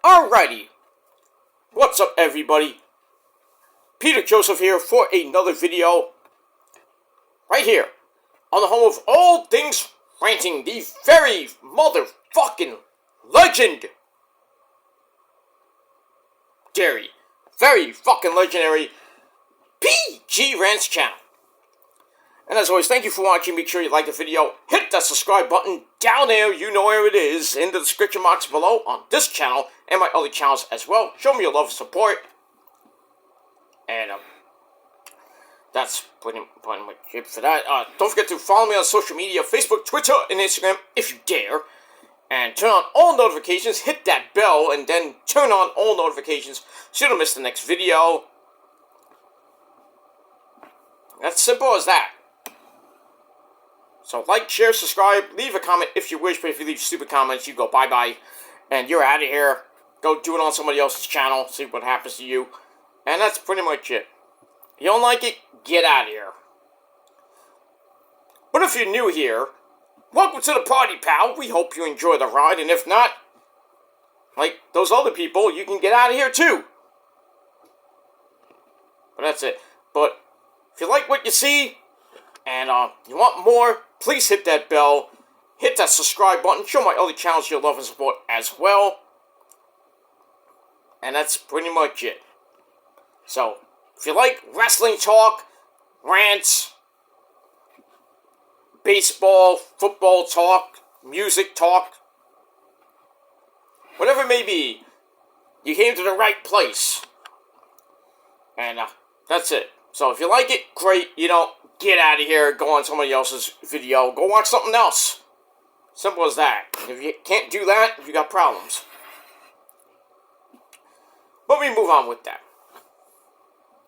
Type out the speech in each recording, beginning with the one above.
Alrighty, what's up everybody? Peter Joseph here for another video, right here, on the home of all things ranting, the very motherfucking legendary, very fucking legendary PG Rant's channel. And as always, thank you for watching. Make sure you like the video. Hit that subscribe button down there. You know where it is. In the description box below on this channel and my other channels as well. Show me your love and support. And that's pretty much it for that. Don't forget to follow me on social media. Facebook, Twitter, and Instagram if you dare. And turn on all notifications. Hit that bell and then turn on all notifications so you don't miss the next video. That's simple as that. So like, share, subscribe, leave a comment if you wish, but if you leave stupid comments, you go bye-bye, and you're out of here. Go do it on somebody else's channel, see what happens to you, and that's pretty much it. You don't like it, get out of here. But if you're new here, welcome to the party, pal. We hope you enjoy the ride, and if not, like those other people, you can get out of here too. But that's it. But if you like what you see, and you want more, please hit that bell, hit that subscribe button, show my other channels your love and support as well. And that's pretty much it. So, if you like wrestling talk, rants, baseball, football talk, music talk, whatever it may be, you came to the right place. And that's it. So if you like it, great. You know, get out of here, go on somebody else's video, go watch something else. Simple as that. If you can't do that, you got problems. But we move on with that.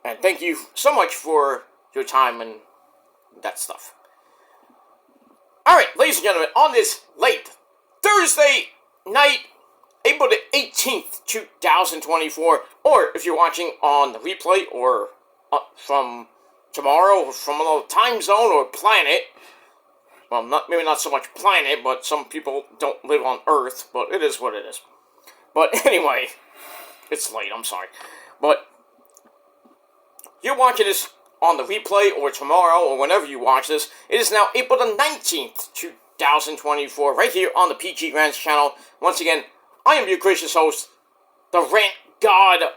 And thank you so much for your time and that stuff. Alright, ladies and gentlemen, on this late Thursday night, April the 18th, 2024, or if you're watching on the replay or from tomorrow, or from another time zone or planet. Well, maybe not so much planet, but some people don't live on Earth, but it is what it is. But anyway, it's late, I'm sorry. But you're watching this on the replay or tomorrow or whenever you watch this. It is now April the 19th, 2024, right here on the PG Rant's channel. Once again, I am your gracious host, the Rant God.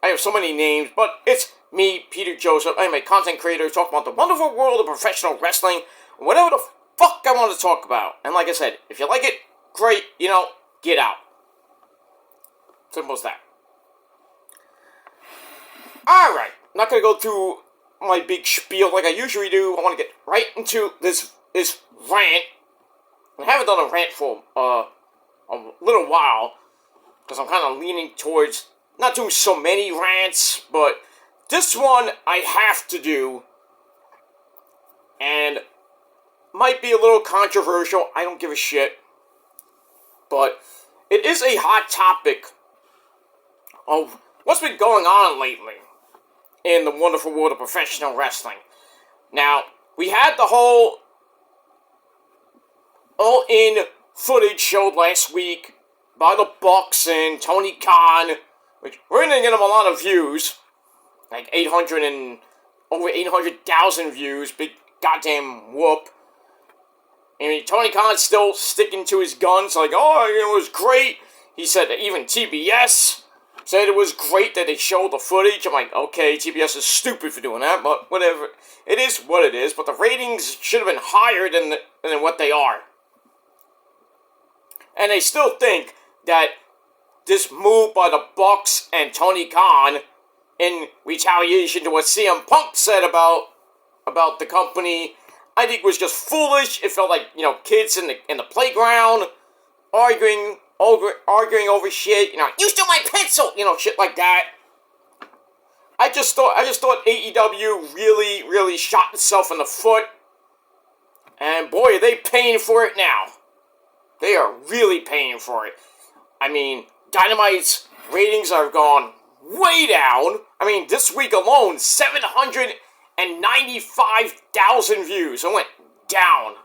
I have so many names, but it's me, Peter Joseph. I'm a content creator talking about the wonderful world of professional wrestling, whatever the fuck I want to talk about. And like I said, if you like it, great, you know, get out. Simple as that. Alright, I'm not going to go through my big spiel like I usually do. I want to get right into this rant. I haven't done a rant for a little while, because I'm kind of leaning towards not doing so many rants, but this one I have to do, and might be a little controversial. I don't give a shit, but it is a hot topic of what's been going on lately in the wonderful world of professional wrestling. Now, we had the whole all-in footage showed last week by the Bucks and Tony Khan, which we're going to get them a lot of views, like over 800,000 views, big goddamn whoop. Tony Khan's still sticking to his guns, like, oh, it was great. He said that even TBS said it was great that they showed the footage. I'm like, okay, TBS is stupid for doing that, but whatever. It is what it is, but the ratings should have been higher than what they are. And they still think that this move by the Bucks and Tony Khan in retaliation to what CM Punk said about the company, I think was just foolish. It felt like, kids in the playground arguing over shit, you stole my pencil, shit like that. I just thought AEW really, really shot itself in the foot. And boy, are they paying for it now. They are really paying for it. Dynamite's ratings have gone way down. This week alone, 795,000 views. It went down.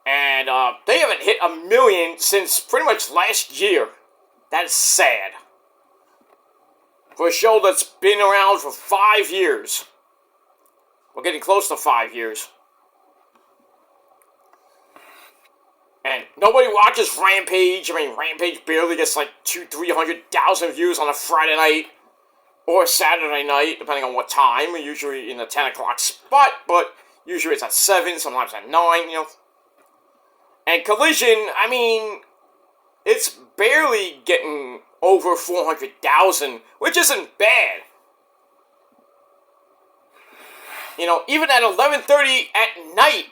And they haven't hit 1 million since pretty much last year. That is sad. For a show that's been around for 5 years. We're getting close to 5 years. And nobody watches Rampage. I mean, Rampage barely gets like 200,000-300,000 views on a Friday night or Saturday night, depending on what time. Usually in the 10 o'clock spot, but usually it's at 7, sometimes at 9, And Collision, I mean, it's barely getting over 400,000, which isn't bad. Even at 11:30 at night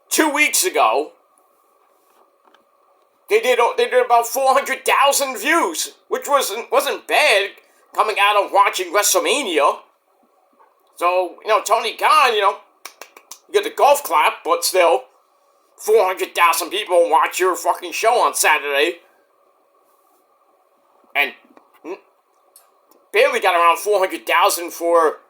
2 weeks ago, they did about 400,000 views, which wasn't bad coming out of watching WrestleMania. So, Tony Khan, you get the golf clap, but still, 400,000 people watch your fucking show on Saturday. And barely got around 400,000 for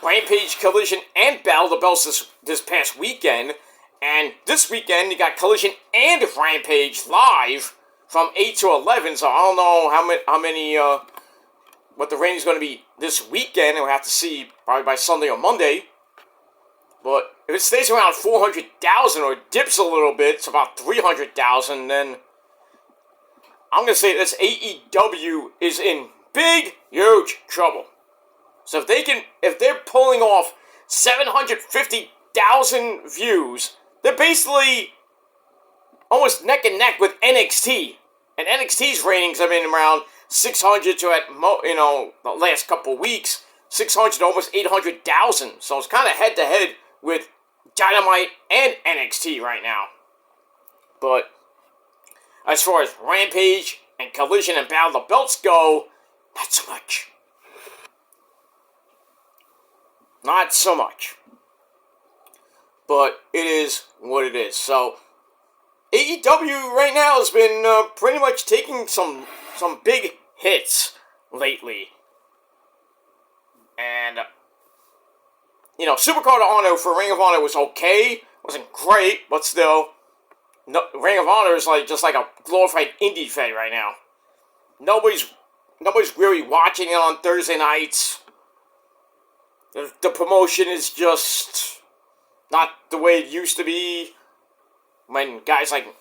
Rampage, Collision, and Battle of the Belts this past weekend. And this weekend, you got Collision and Rampage live from 8 to 11. So I don't know how many what the rating's going to be this weekend. We'll have to see probably by Sunday or Monday. But if it stays around 400,000 or dips a little bit, it's about 300,000, then I'm going to say this AEW is in big, huge trouble. So if they're pulling off 750,000 views, they're basically almost neck and neck with NXT. And NXT's ratings have been around 600 to the last couple weeks, 600 to almost 800,000. So it's kind of head to head with Dynamite and NXT right now. But as far as Rampage and Collision and Battle of the Belts go, not so much. Not so much. But it is what it is. So, AEW right now has been pretty much taking some big hits lately. And, Supercard of Honor for Ring of Honor was okay. Wasn't great, but still. No, Ring of Honor is just like a glorified indie fed right now. Nobody's really watching it on Thursday nights. The promotion is just not the way it used to be. When guys like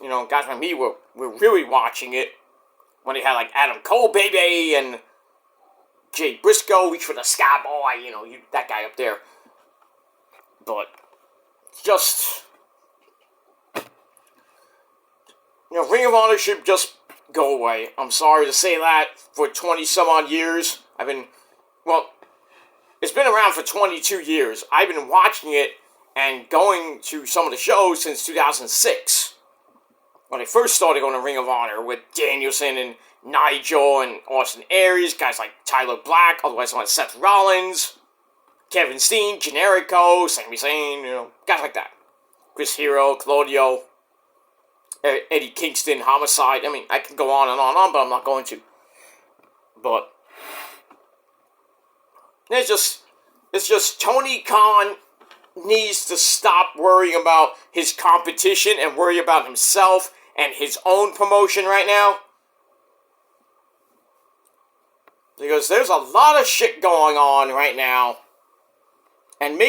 me were really watching it. When they had like Adam Cole, baby, and Jay Briscoe, reach for the sky boy, that guy up there. But just Ring of Honor should just go away. I'm sorry to say that. For 20 some odd years, it's been around for 22 years. I've been watching it and going to some of the shows since 2006. When I first started going to Ring of Honor with Danielson and Nigel and Austin Aries, guys like Tyler Black, otherwise known as Seth Rollins, Kevin Steen, Generico, Sami Zayn, guys like that. Chris Hero, Claudio, Eddie Kingston, Homicide. I mean, I can go on and on, but I'm not going to. But it's just Tony Khan needs to stop worrying about his competition and worry about himself and his own promotion right now. Because there's a lot of shit going on right now. And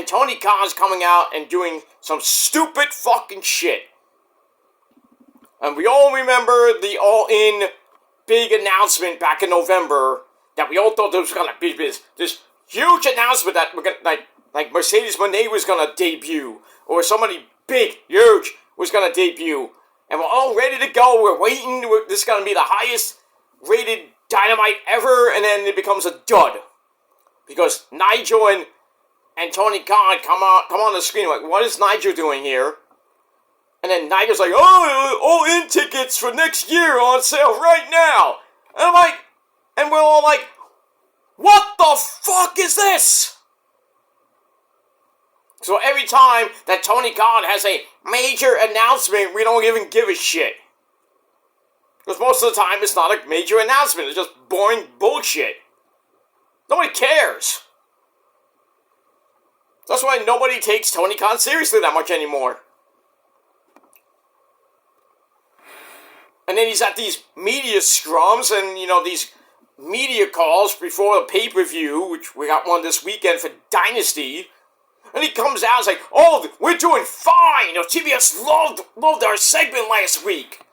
Tony Khan's coming out and doing some stupid fucking shit. And we all remember the All-In big announcement back in November that we all thought there was gonna be this huge announcement that we're gonna like Mercedes Moné was gonna debut, or somebody big, huge was gonna debut, and we're all ready to go. We're waiting. This is gonna be the highest rated Dynamite ever, and then it becomes a dud because Nigel and Tony Khan come on the screen like, what is Nigel doing here? And then Nigel's like, oh, All-In tickets for next year on sale right now. And I'm like, and we're all like, what the fuck is this? So every time that Tony Khan has a major announcement, we don't even give a shit. Because most of the time, it's not a major announcement. It's just boring bullshit. Nobody cares. That's why nobody takes Tony Khan seriously that much anymore. And then he's at these media scrums and, these media calls before the pay-per-view, which we got one this weekend for Dynasty. And he comes out and is like, oh, we're doing fine. TBS loved our segment last week.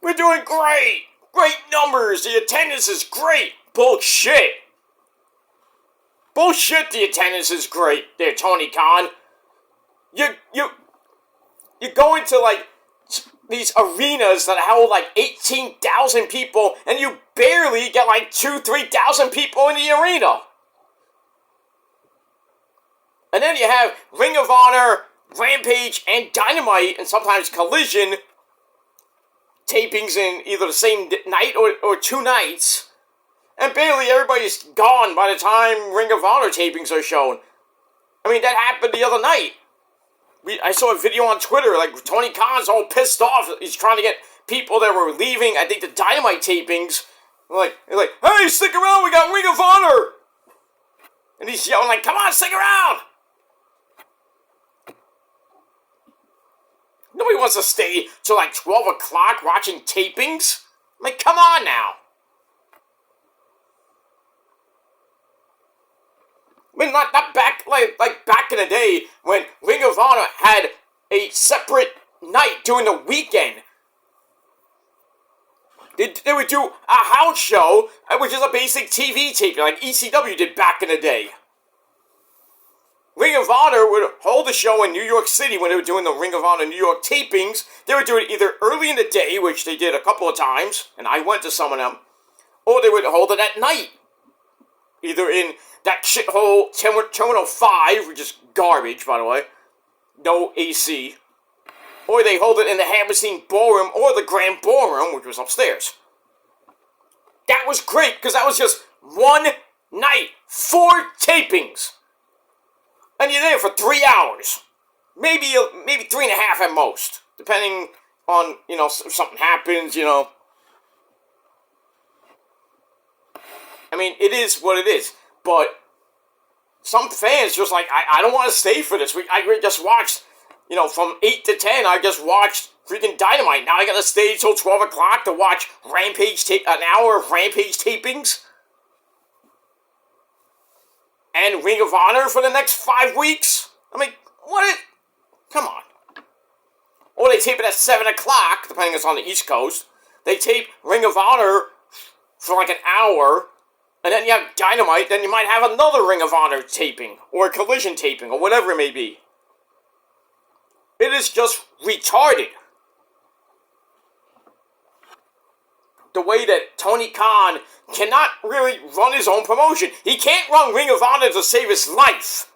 We're doing great. Great numbers. The attendance is great. Bullshit. Bullshit, the attendance is great there, Tony Khan. You go into, these arenas that hold, 18,000 people, and you barely get, 2,000-3,000 people in the arena. And then you have Ring of Honor, Rampage, and Dynamite, and sometimes Collision tapings in either the same night or 2 nights. And barely everybody's gone by the time Ring of Honor tapings are shown. I mean, that happened the other night. I saw a video on Twitter, Tony Khan's all pissed off. He's trying to get people that were leaving, I think, the Dynamite tapings. They're like, hey, stick around, we got Ring of Honor! And he's yelling come on, stick around! Nobody wants to stay till 12 o'clock watching tapings. Come on now. I mean, not back, like back in the day when Ring of Honor had a separate night during the weekend. They would do a house show, which is a basic TV taping, like ECW did back in the day. Ring of Honor would hold a show in New York City when they were doing the Ring of Honor New York tapings. They would do it either early in the day, which they did a couple of times, and I went to some of them, or they would hold it at night. Either in that shithole Terminal 5, which is garbage, by the way, no AC, or they hold it in the Hammerstein Ballroom or the Grand Ballroom, which was upstairs. That was great, because that was just one night, 4 tapings. And you're there for 3 hours. Maybe 3.5 at most. Depending on, if something happens, I mean, it is what it is. But some fans just I don't want to stay for this. I just watched, from 8 to 10, I just watched freaking Dynamite. Now I gotta stay till 12 o'clock to watch Rampage, an hour of Rampage tapings. And Ring of Honor for the next 5 weeks? I mean, come on. Or they tape it at 7 o'clock, depending on it's on the East Coast. They tape Ring of Honor for an hour, and then you have Dynamite, then you might have another Ring of Honor taping, or a Collision taping, or whatever it may be. It is just retarded. The way that Tony Khan cannot really run his own promotion. He can't run Ring of Honor to save his life.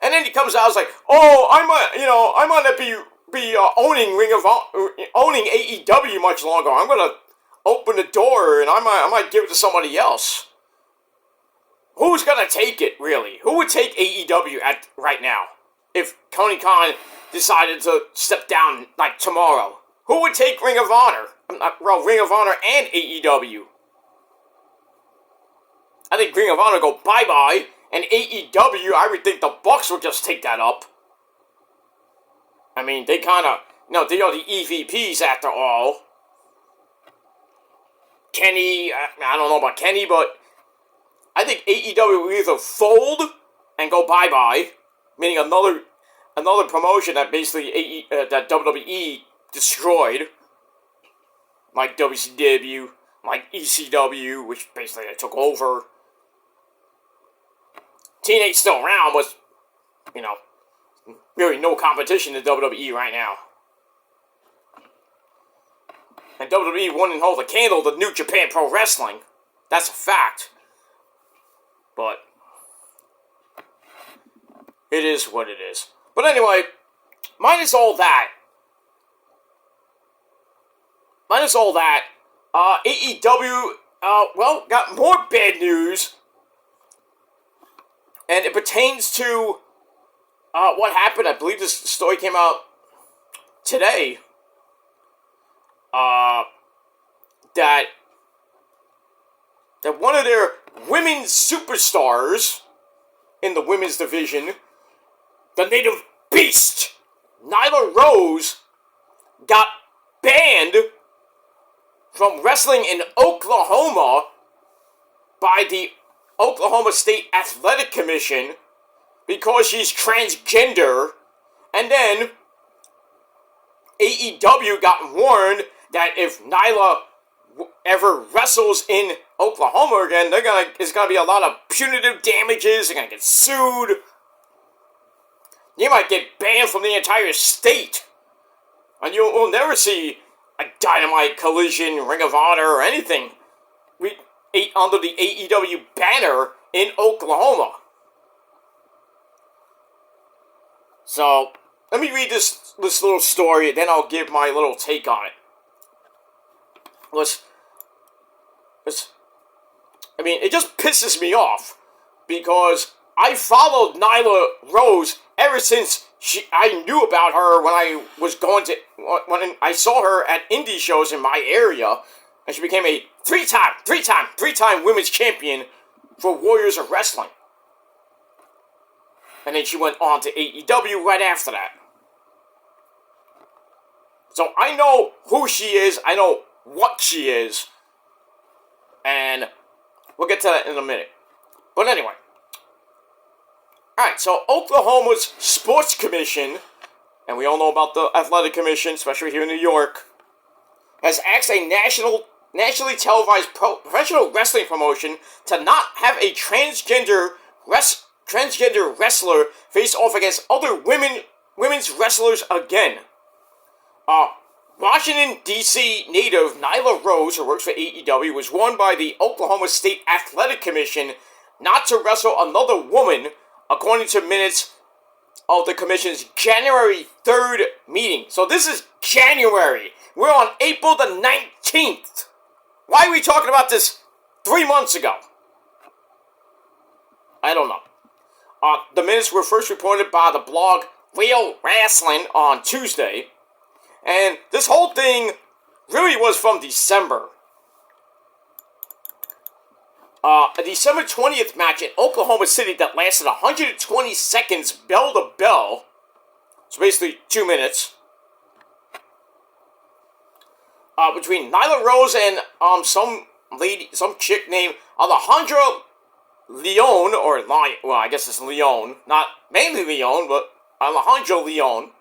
And then he comes out and is like, oh, I might not be owning owning AEW much longer. I'm gonna open the door and I might give it to somebody else. Who's gonna take it, really? Who would take AEW right now if Tony Khan decided to step down tomorrow? Who would take Ring of Honor? Ring of Honor and AEW. I think Ring of Honor go bye-bye, and AEW, I would think the Bucks would just take that up. I mean, they kind of, they are the EVPs after all. Kenny, I don't know about Kenny, but I think AEW will either fold and go bye-bye, meaning another promotion that basically that WWE destroyed, like WCW, like ECW, which basically they took over. TNA's still around, but, really no competition to WWE right now. And WWE wouldn't hold a candle to New Japan Pro Wrestling. That's a fact. But it is what it is. But anyway, minus all that, AEW, got more bad news. And it pertains to what happened. I believe this story came out today. That one of their women's superstars in the women's division, the native beast, Nyla Rose, got banned from wrestling in Oklahoma by the Oklahoma State Athletic Commission because she's transgender. And then AEW got warned that if Nyla ever wrestles in Oklahoma again, there's gonna be a lot of punitive damages. They're gonna get sued. You might get banned from the entire state, and you'll never see a Dynamite, Collision, Ring of Honor, or anything under the AEW banner in Oklahoma. So let me read this little story, then I'll give my little take on it. It just pisses me off because I followed Nyla Rose ever since I knew about her when I saw her at indie shows in my area, and she became a three-time women's champion for Warriors of Wrestling. And then she went on to AEW right after that. So I know who she is, I know what she is, and we'll get to that in a minute. But anyway. Alright, so Oklahoma's Sports Commission, and we all know about the Athletic Commission, especially here in New York, has asked a nationally televised professional wrestling promotion to not have a transgender wrestler face off against other women's wrestlers again. Washington, D.C. native Nyla Rose, who works for AEW, was warned by the Oklahoma State Athletic Commission not to wrestle another woman, according to minutes of the commission's January 3rd meeting. So this is January. We're on April the 19th. Why are we talking about this 3 months ago? I don't know. The minutes were first reported by the blog Real Wrestling on Tuesday. And this whole thing really was from December. A December 20th match in Oklahoma City that lasted 120 seconds bell to bell. So basically 2 minutes. Between Nyla Rose and some chick named Alejandra Leon, I guess it's Leon, not mainly Leon, but Alejandra Leon.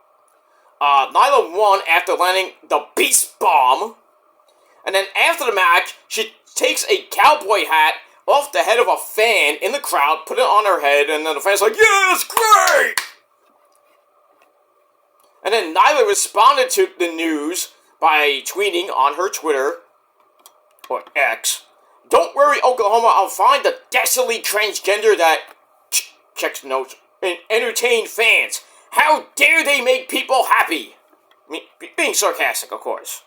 Nyla won after landing the Beast Bomb. And then after the match, she takes a cowboy hat off the head of a fan in the crowd, put it on her head, and then the fan's like, yeah, that's great! And then Nyla responded to the news by tweeting on her Twitter, or X, "Don't worry, Oklahoma, I'll find the dastardly transgender that," checks notes, "and entertain fans. How dare they make people happy?" Being sarcastic, of course.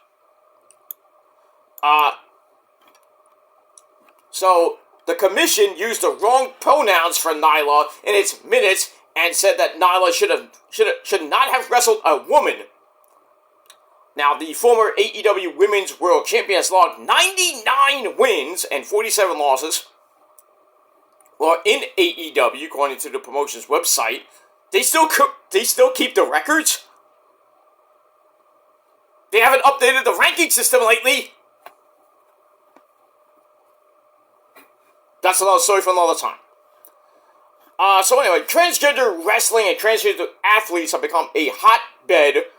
So, the commission used the wrong pronouns for Nyla in its minutes and said that Nyla should not have wrestled a woman. Now, the former AEW Women's World Champion has logged 99 wins and 47 losses. Well, in AEW, according to the promotion's website, they still keep the records. They haven't updated the ranking system lately. That's another story for another time. So anyway, transgender wrestling and transgender athletes have become a hotbed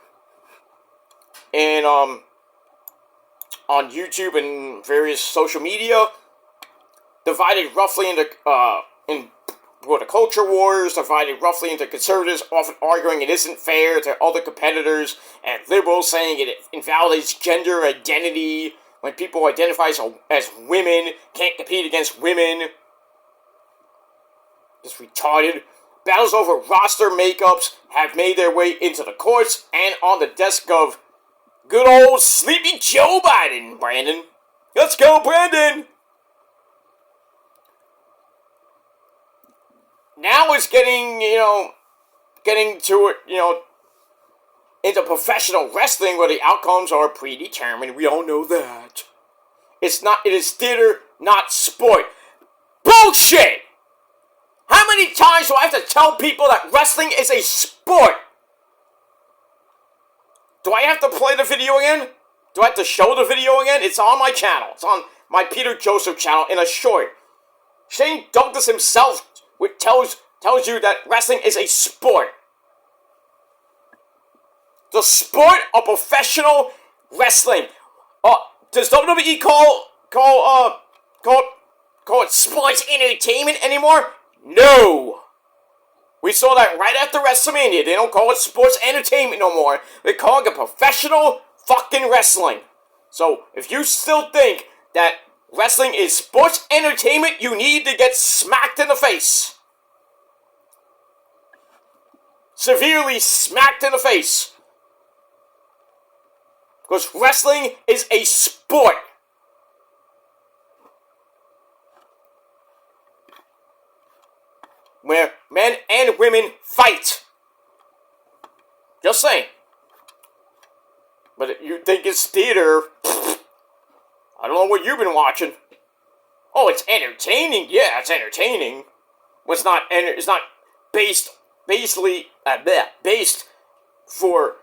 on YouTube and various social media, divided roughly into the culture wars, divided roughly into conservatives often arguing it isn't fair to other competitors, and liberals saying it invalidates gender identity when people identify as women can't compete against women. It's retarded. Battles over roster makeups have made their way into the courts and on the desk of good old Sleepy Joe Biden, Brandon. Let's go, Brandon! Now it's getting to it, into professional wrestling where the outcomes are predetermined. We all know that. It is theater, not sport. Bullshit! How many times do I have to tell people that wrestling is a sport? Do I have to play the video again? Do I have to show the video again? It's on my channel. It's on my Peter Joseph channel in a short. Shane Douglas himself tells you that wrestling is a sport. The sport of professional wrestling. Does WWE call it sports entertainment anymore? No. We saw that right after WrestleMania. They don't call it sports entertainment no more. They're calling it professional fucking wrestling. So, if you still think that wrestling is sports entertainment, you need to get smacked in the face. Severely smacked in the face. Because wrestling is a sport. Where men and women fight. Just saying. But if you think it's theater, I don't know what you've been watching. Oh, it's entertaining. Yeah, it's entertaining. But it's not based for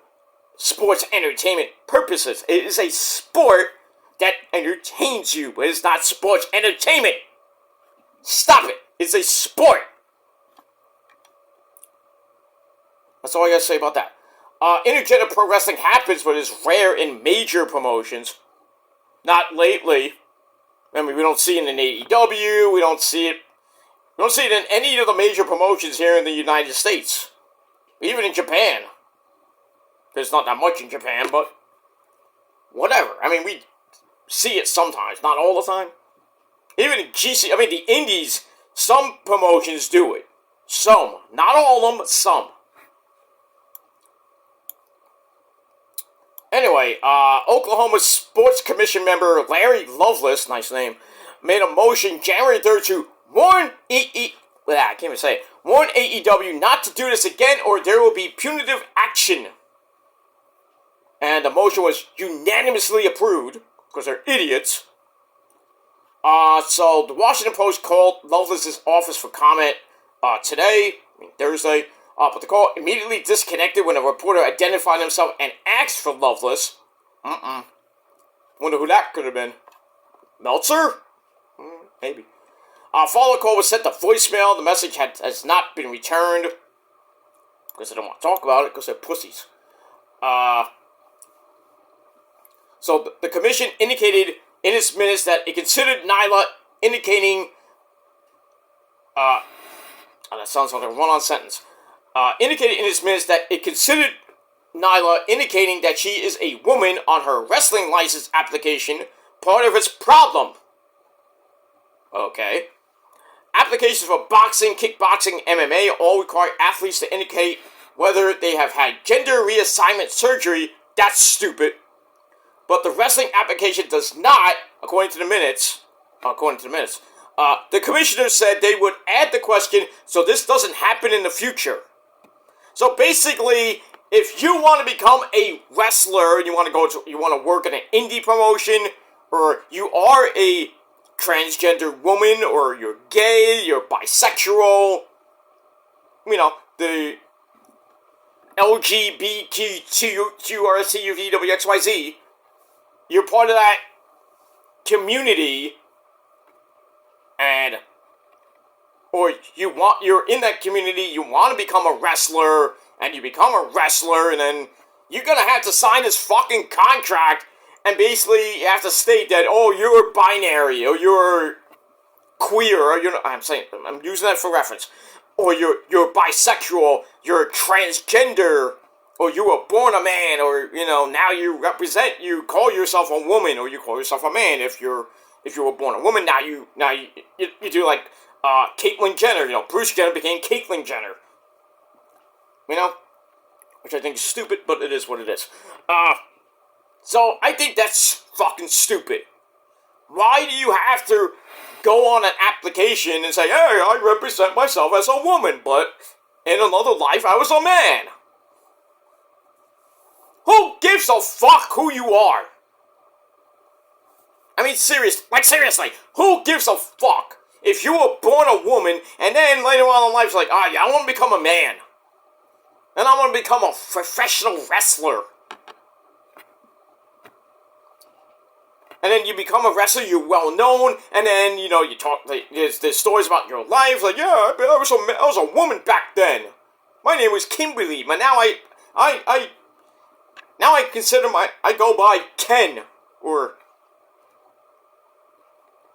sports entertainment purposes. It is a sport that entertains you, but it's not sports entertainment. Stop it. It's a sport. That's all I gotta say about that. Intergender pro wrestling happens, but it's rare in major promotions. Not lately. I mean, we don't see it in AEW. We don't see it in any of the major promotions here in the United States. Even in Japan. There's not that much in Japan, but whatever. I mean, we see it sometimes, not all the time. Even in the indies, some promotions do it. Some. Not all of them, but some. Anyway, Oklahoma Sports Commission member Larry Loveless, nice name, made a motion January 3rd to warn AEW not to do this again or there will be punitive action. And the motion was unanimously approved, because they're idiots. So the Washington Post called Loveless' office for comment today, Thursday, but the call immediately disconnected when a reporter identified himself and asked for Loveless. Wonder who that could have been. Meltzer? Maybe. Follow-up call was sent to voicemail. The message has not been returned. Because they don't want to talk about it, because they're pussies. So the commission indicated in its minutes that it considered Nyla indicating... that sounds like a run-on sentence. Indicated in its minutes that it considered Nyla indicating that she is a woman on her wrestling license application part of its problem. Okay. Applications for boxing, kickboxing, MMA all require athletes to indicate whether they have had gender reassignment surgery. That's stupid. But the wrestling application does not, according to the minutes. The commissioner said they would add the question so this doesn't happen in the future. So basically, if you want to become a wrestler, you want to work in an indie promotion, or you are a transgender woman, or you're gay, you're bisexual, the LGBTQRCUVWXYZ, you're part of that community, you're in that community, you want to become a wrestler, and you become a wrestler, and then you're gonna have to sign this fucking contract, and basically you have to state that, oh, you're binary, or you're queer, or I'm using that for reference, or you're bisexual, you're transgender, or you were born a man, or, now you call yourself a woman, or you call yourself a man if you were born a woman. Now you do like Caitlyn Jenner. Bruce Jenner became Caitlyn Jenner. Which I think is stupid, but it is what it is. So I think that's fucking stupid. Why do you have to go on an application and say, hey, I represent myself as a woman, but in another life I was a man? Who gives a fuck who you are? I mean, seriously, who gives a fuck if you were born a woman and then later on in life it's like, I want to become a man. And I want to become a professional wrestler. and then you become a wrestler, you're well known, and then, you know, you talk, like, there's stories about your life, like, yeah, I was a woman back then. My name was Kimberly, but now now I consider I go by Ken, or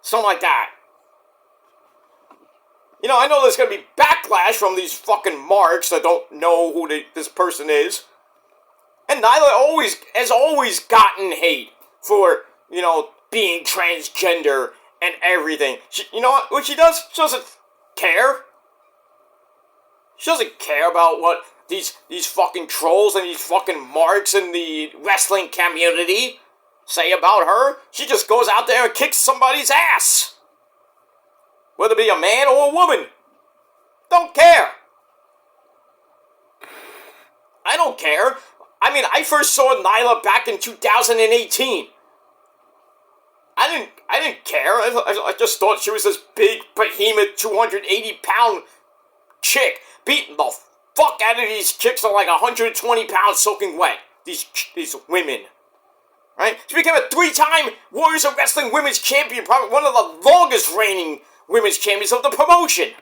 something like that. You know, I know there's gonna be backlash from these fucking marks that don't know who this person is. And Nyla has always gotten hate for, you know, being transgender and everything. You know what she does? She doesn't care. She doesn't care about what these fucking trolls and these fucking marks in the wrestling community say about her. She just goes out there and kicks somebody's ass. Whether it be a man or a woman. Don't care. I don't care. I mean, I first saw Nyla back in 2018. I didn't care. I just thought she was this big, behemoth, 280-pound chick beating the fuck out of these chicks that are like 120 pounds soaking wet. These women. Right? She became a 3-time Warriors of Wrestling Women's Champion, probably one of the longest reigning women's champions of the promotion.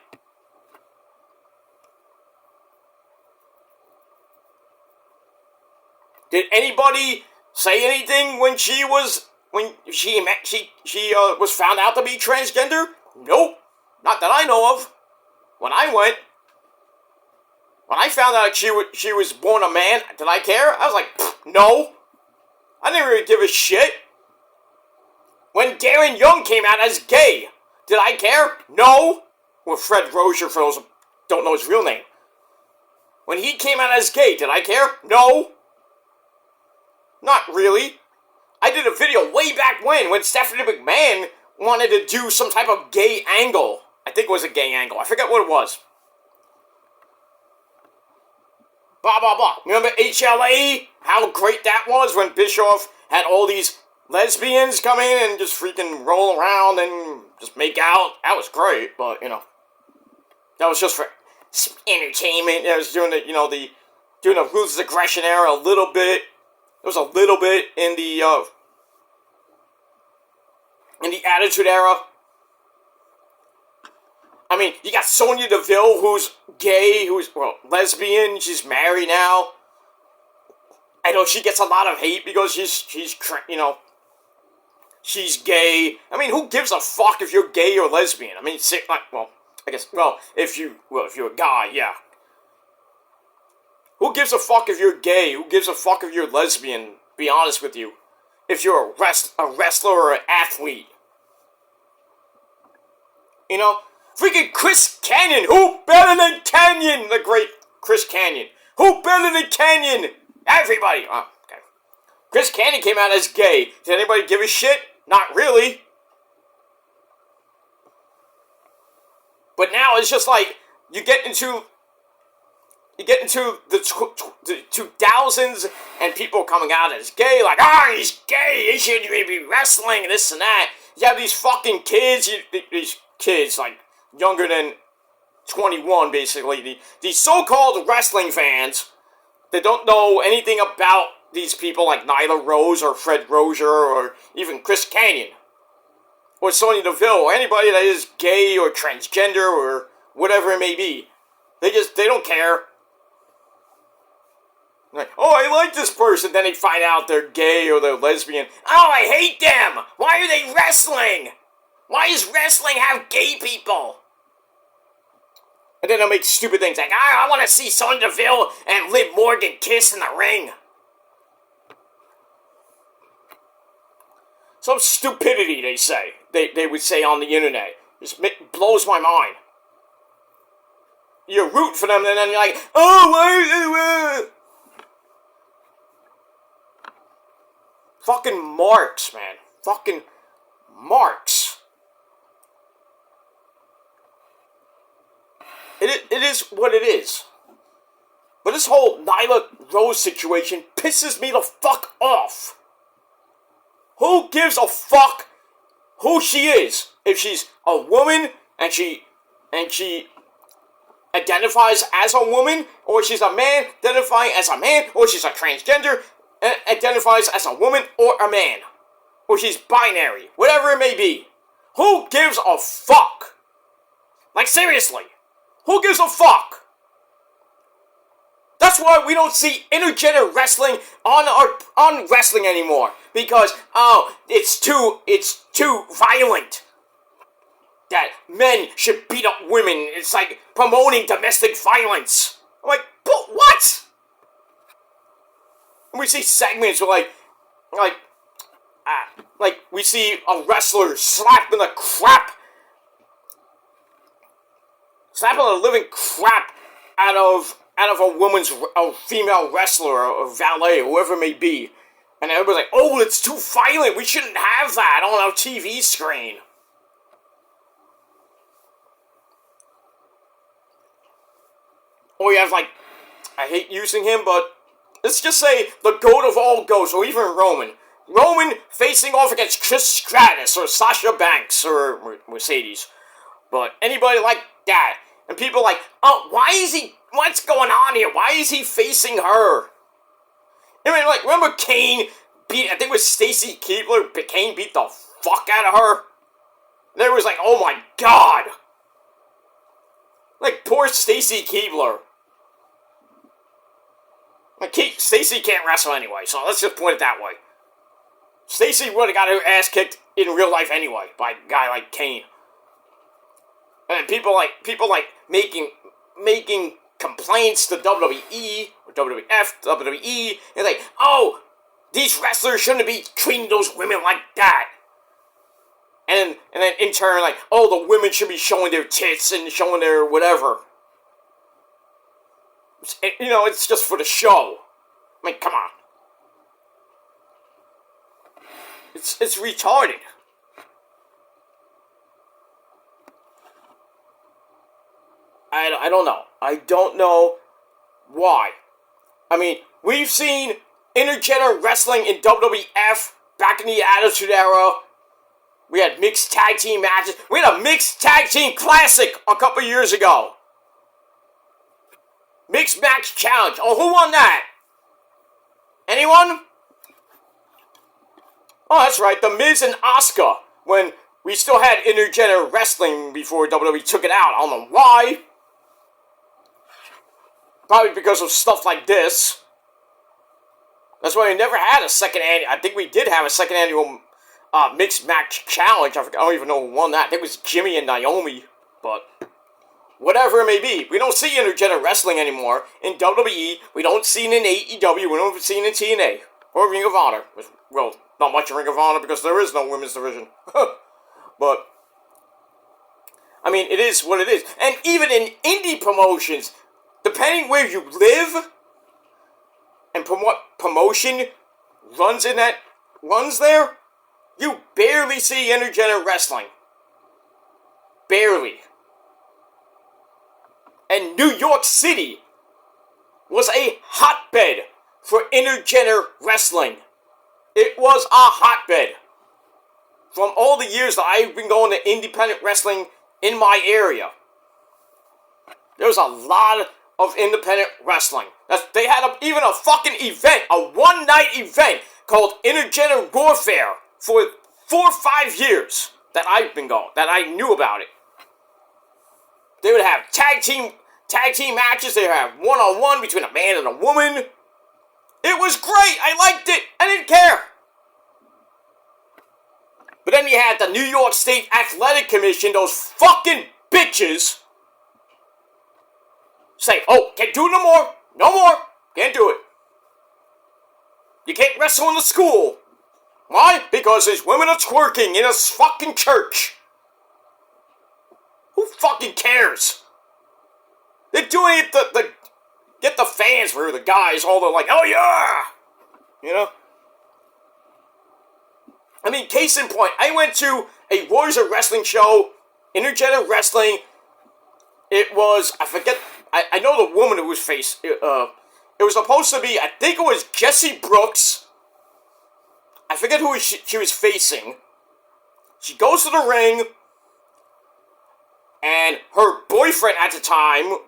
Did anybody say anything when she was found out to be transgender? Nope, not that I know of. When I found out she was born a man, did I care? I was like, no. I didn't really give a shit. When Darren Young came out as gay, did I care? No. Or Fred Rozier, for those who don't know his real name. When he came out as gay, did I care? No. Not really. I did a video way back when Stephanie McMahon wanted to do some type of gay angle. I think it was a gay angle. I forget what it was. Blah, blah, blah. Remember HLA? How great that was when Bischoff had all these lesbians come in and just freaking roll around and just make out. That was great, but, you know, that was just for entertainment. I was doing the Ruthless Aggression era a little bit. There was a little bit in the Attitude Era. I mean, you got Sonya Deville, who's gay, who's, lesbian. She's married now. I know she gets a lot of hate because she's gay. I mean, who gives a fuck if you're gay or lesbian? I mean, if you're a guy, yeah. Who gives a fuck if you're gay? Who gives a fuck if you're lesbian? Be honest with you. If you're a wrestler or an athlete. You know? Freaking Chris Canyon! Who better than Canyon? The great Chris Canyon. Who better than Canyon? Everybody! Oh, okay. Chris Canyon came out as gay. Did anybody give a shit? Not really. But now it's just like, you get into the 2000s, and people coming out as gay, like, he's gay, he shouldn't even be wrestling, and this and that. You have these fucking kids, these kids, like, younger than 21, basically, these so-called wrestling fans that don't know anything about these people like Nyla Rose, or Fred Rozier, or even Chris Canyon, or Sonya Deville, or anybody that is gay, or transgender, or whatever it may be. They don't care. Like, I like this person. Then they find out they're gay or they're lesbian. I hate them. Why are they wrestling? Why does wrestling have gay people? And then they'll make stupid things like, I want to see Sonya Deville and Liv Morgan kiss in the ring. Some stupidity, they say. They would say on the internet. Just blows my mind. You root for them, and then you're like, why? Fucking marks, man. Fucking marks. It is what it is. But this whole Nyla Rose situation pisses me the fuck off. Who gives a fuck who she is? If she's a woman and she identifies as a woman, or she's a man identifying as a man, or she's a transgender identifies as a woman or a man. or she's binary, whatever it may be. Who gives a fuck? Like, seriously, who gives a fuck? That's why we don't see intergender wrestling on wrestling anymore. Because, it's too violent. That men should beat up women. It's like promoting domestic violence. I'm like, what? And we see segments where like we see a wrestler slapping the living crap out of a female wrestler or valet, whoever it may be. And everybody's like, oh, it's too violent. We shouldn't have that on our TV screen. Or you have, like, I hate using him, but let's just say the GOAT of all GOATs, or even Roman. Roman facing off against Chris Stratus, or Sasha Banks, or Mercedes. But anybody like that. And people are like, oh, what's going on here? Why is he facing her? I mean, like, remember Kane I think it was Stacy Keibler, Kane beat the fuck out of her? And it was like, oh my god! Like, poor Stacy Keibler. Like, Stacy can't wrestle anyway, so let's just put it that way. Stacy would have got her ass kicked in real life anyway by a guy like Kane. And people making complaints to WWE or WWF, WWE, and like, oh, these wrestlers shouldn't be treating those women like that. And then in turn, like, oh, the women should be showing their tits and showing their whatever. You know, it's just for the show. I mean, come on. It's retarded. I don't know. I don't know why. I mean, we've seen intergender wrestling in WWF back in the Attitude Era. We had mixed tag team matches. We had a mixed tag team classic a couple years ago. Mixed match challenge. Oh, who won that? Anyone? Oh, that's right. The Miz and Asuka. When we still had intergender wrestling before WWE took it out. I don't know why. Probably because of stuff like this. That's why we never had a second annual. I think we did have a second annual mixed match challenge. I don't even know who won that. I think it was Jimmy and Naomi. But whatever it may be, we don't see intergender wrestling anymore in WWE. We don't see it in AEW. We don't see it in TNA or Ring of Honor. Well, not much in Ring of Honor because there is no women's division. But I mean, it is what it is. And even in indie promotions, depending where you live and what promotion runs there, you barely see intergender wrestling. Barely. And New York City was a hotbed for intergender wrestling. It was a hotbed. From all the years that I've been going to independent wrestling in my area, there was a lot of independent wrestling. They had even a fucking event, a one-night event called Intergender Warfare for 4 or 5 years that I've been going, that I knew about it. They would have tag team matches. They would have one-on-one between a man and a woman. It was great. I liked it. I didn't care. But then you had the New York State Athletic Commission, those fucking bitches, say, oh, can't do it no more. No more. Can't do it. You can't wrestle in the school. Why? Because there's women are twerking in a fucking church. Who fucking cares? They're doing it to get the fans for the guys, all the like, oh yeah! You know? I mean, case in point, I went to a Warriors of Wrestling show, intergender wrestling. It was, I forget, I know the woman who was faced, it was supposed to be, I think it was Jessie Brooks. I forget who she was facing. She goes to the ring, and her boyfriend at the time,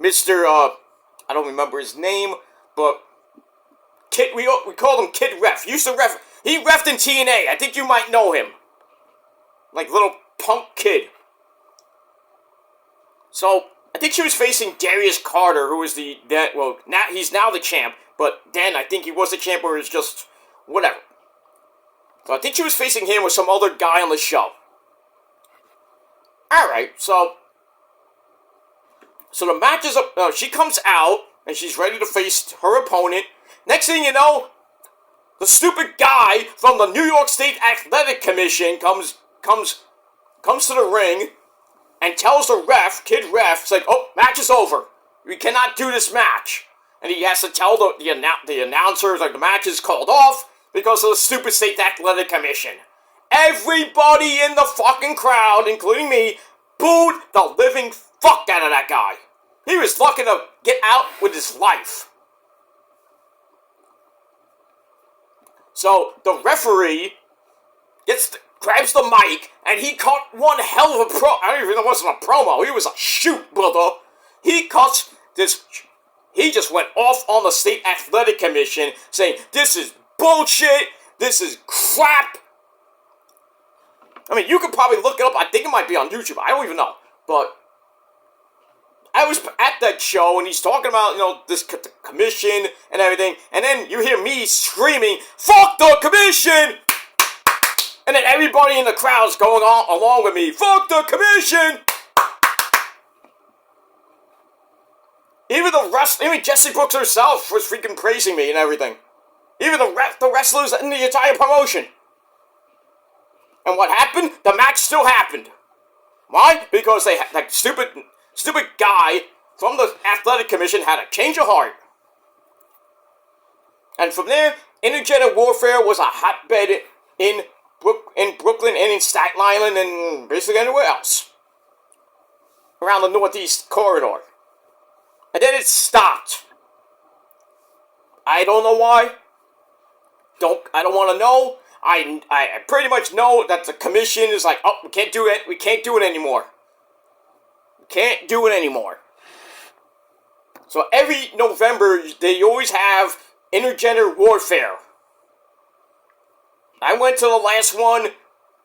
Mr., I don't remember his name, but Kid, we called him Kid Ref. He used to ref. He reffed in TNA. I think you might know him. Like little punk kid. So, I think she was facing Darius Carter, who was now he's now the champ, but then I think he was the champ or it was just whatever. So I think she was facing him with some other guy on the show. Alright, so the match is up. She comes out, and she's ready to face her opponent. Next thing you know, the stupid guy from the New York State Athletic Commission comes to the ring and tells the kid ref, it's like, oh, match is over. We cannot do this match. And he has to tell the announcers, like, the match is called off because of the stupid State Athletic Commission. Everybody in the fucking crowd, including me, booed the living fuck out of that guy. He was lucky to get out with his life. So, the referee grabs the mic, and he caught one hell of a I don't even know if it wasn't a promo. He was a shoot, brother. He cuts this. He just went off on the State Athletic Commission, saying, this is bullshit. This is crap. I mean, you could probably look it up. I think it might be on YouTube. I don't even know. But I was at that show, and he's talking about, this commission and everything. And then you hear me screaming, fuck the commission! And then everybody in the crowd's going along with me, fuck the commission! Even Jessie Brooks herself was freaking praising me and everything. Even the wrestlers in the entire promotion. And what happened? The match still happened. Why? Because that stupid guy from the Athletic Commission had a change of heart. And from there, intergender warfare was a hotbed in Brooklyn and in Staten Island and basically anywhere else. Around the Northeast corridor. And then it stopped. I don't know why. I don't want to know. I pretty much know that the commission is like, oh, we can't do it. We can't do it anymore. We can't do it anymore. So every November, they always have intergender warfare. I went to the last one,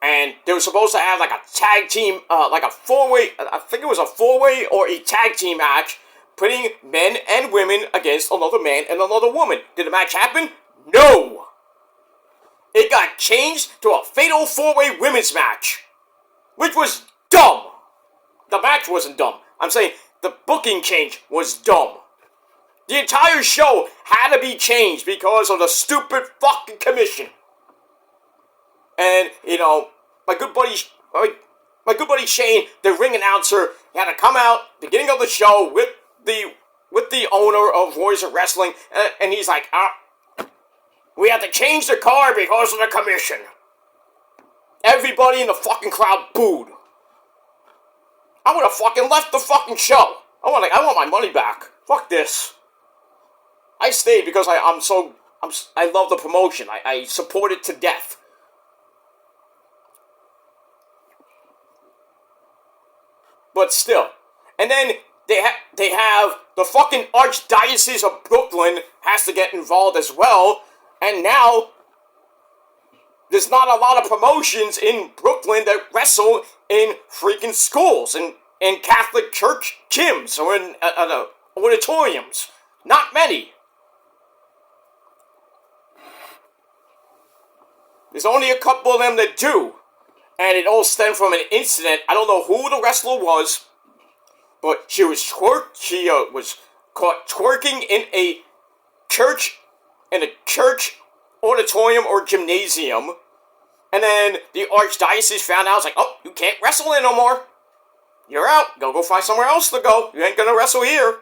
and they were supposed to have like a tag team, like a four-way, I think it was a four-way or a tag team match, putting men and women against another man and another woman. Did the match happen? No! It got changed to a fatal four-way women's match, which was dumb. The match wasn't dumb. I'm saying the booking change was dumb. The entire show had to be changed because of the stupid fucking commission. And, my good buddy Shane, the ring announcer, had to come out beginning of the show with the owner of Warriors of Wrestling, and he's like, we have to change the card because of the commission. Everybody in the fucking crowd booed. I would have fucking left the fucking show. I want my money back. Fuck this. I stayed because I love the promotion. I support it to death. But still. And then they have the fucking Archdiocese of Brooklyn has to get involved as well. And now there's not a lot of promotions in Brooklyn that wrestle in freaking schools and in Catholic church gyms or in auditoriums. Not many. There's only a couple of them that do. And it all stemmed from an incident. I don't know who the wrestler was, but she was caught twerking in a church auditorium or gymnasium. And then the Archdiocese found out, it's like, oh, you can't wrestle in no more. You're out. Go find somewhere else to go. You ain't gonna wrestle here.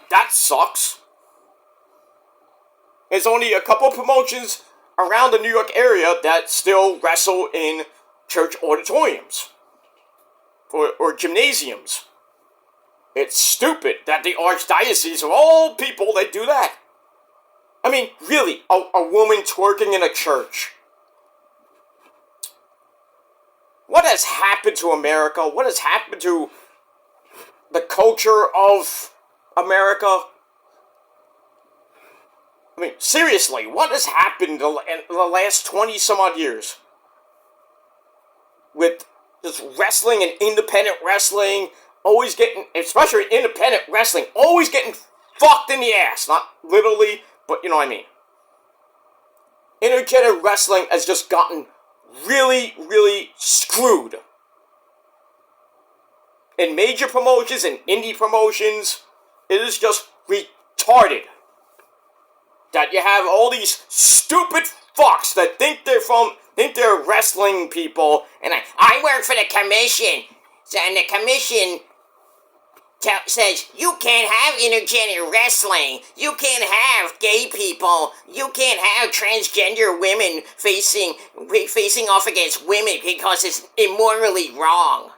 That sucks. There's only a couple of promotions around the New York area that still wrestle in church auditoriums or gymnasiums. It's stupid that the Archdiocese of all people, they do that. I mean, really, a woman twerking in a church. What has happened to America? What has happened to the culture of America? I mean, seriously, what has happened in the last 20 some odd years? With just wrestling and independent wrestling, always getting, especially independent wrestling, always getting fucked in the ass. Not literally, but you know what I mean. Intergender wrestling has just gotten really, really screwed. In major promotions and indie promotions, it is just retarded. That you have all these stupid fucks that think they're wrestling people, and I work for the commission, and the commission says you can't have intergender wrestling, you can't have gay people, you can't have transgender women facing off against women because it's immorally wrong.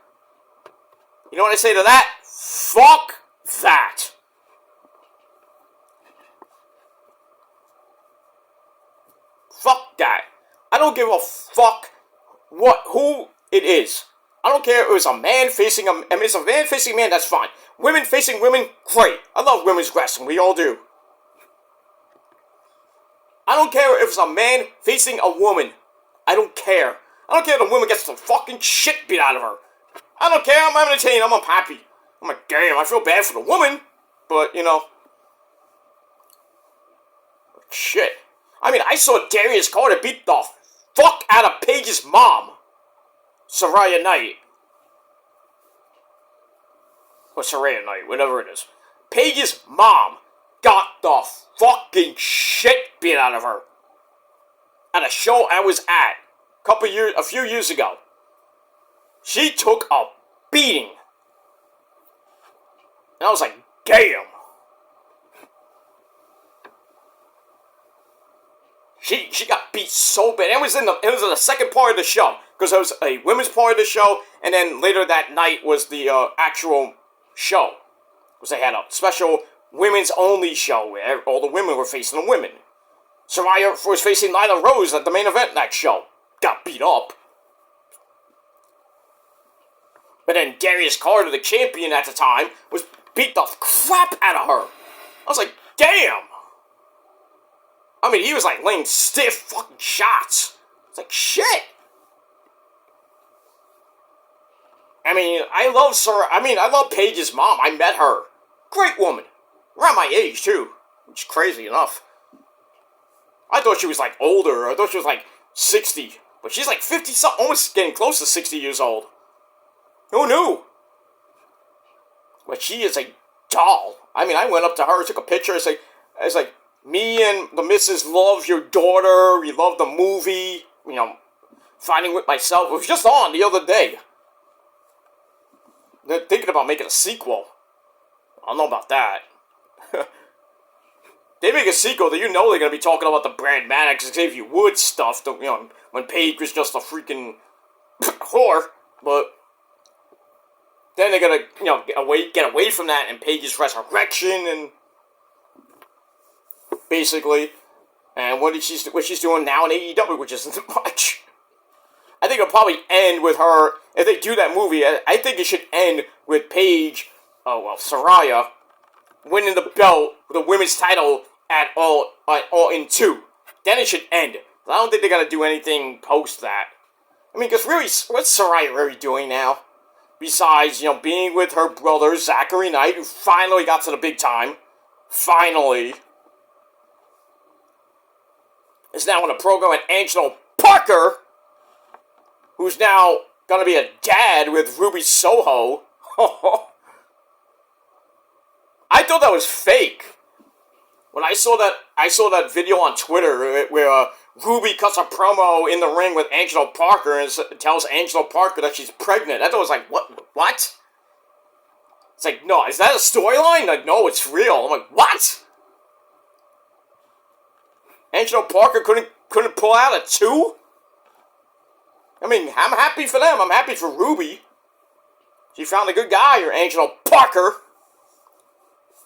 You know what I say to that? Fuck that. Fuck that. I don't give a fuck who it is. I don't care if it was a man facing a... I mean, it's a man facing a man, that's fine. Women facing women, great. I love women's wrestling, we all do. I don't care if it's a man facing a woman. I don't care. I don't care if the woman gets the fucking shit beat out of her. I don't care, I'm entertained, I'm happy. I'm like, damn, I feel bad for the woman, but, you know. Shit. I mean, I saw Darius Carter beat the fuck out of Paige's mom. Saraya Knight. Or Saraya Knight, whatever it is. Paige's mom got the fucking shit beat out of her. At a show I was at a few years ago. She took a beating. And I was like, damn. She got beat so bad. It was in the second part of the show. Because there was a women's part of the show, and then later that night was the actual show. Because they had a special women's only show where all the women were facing the women. Saraya was facing Nyla Rose at the main event in that show. Got beat up. But then Darius Carter, the champion at the time, was beat the crap out of her. I was like, damn. I mean, he was like laying stiff fucking shots. It's like, shit. I mean, I love Paige's mom. I met her. Great woman. Around my age, too. Which is crazy enough. I thought she was like older. I thought she was like 60. But she's like 50-something, almost getting close to 60 years old. Who knew? But she is a doll. I mean, I went up to her, took a picture. It's like, me and the missus love your daughter. We love the movie. You know, Finding With Myself. It was just on the other day. They're thinking about making a sequel. I don't know about that. They make a sequel, that you know they're going to be talking about the Brad Maddox, Xavier Woods stuff, you know, when Paige was just a freaking whore, but then they're going to, you know, get away from that and Paige's resurrection, and basically, and what she's doing now in AEW, which isn't much. I think it'll probably end with her, if they do that movie, I think it should end with Paige, Saraya, winning the belt, the women's title at All In 2. Then it should end. I don't think they're going to do anything post that. I mean, because really, what's Saraya really doing now? Besides, you know, being with her brother, Zachary Knight, who finally got to the big time. Finally. Is now in a program with Angelo Parker, who's now going to be a dad with Ruby Soho. I thought that was fake. When I saw that video on Twitter where Ruby cuts a promo in the ring with Angelo Parker and tells Angelo Parker that she's pregnant. I thought it was like, what? It's like, no, is that a storyline? Like, no, it's real. I'm like, what? Angelo Parker couldn't pull out a 2? I mean, I'm happy for them. I'm happy for Ruby. She found a good guy, or Angelo Parker.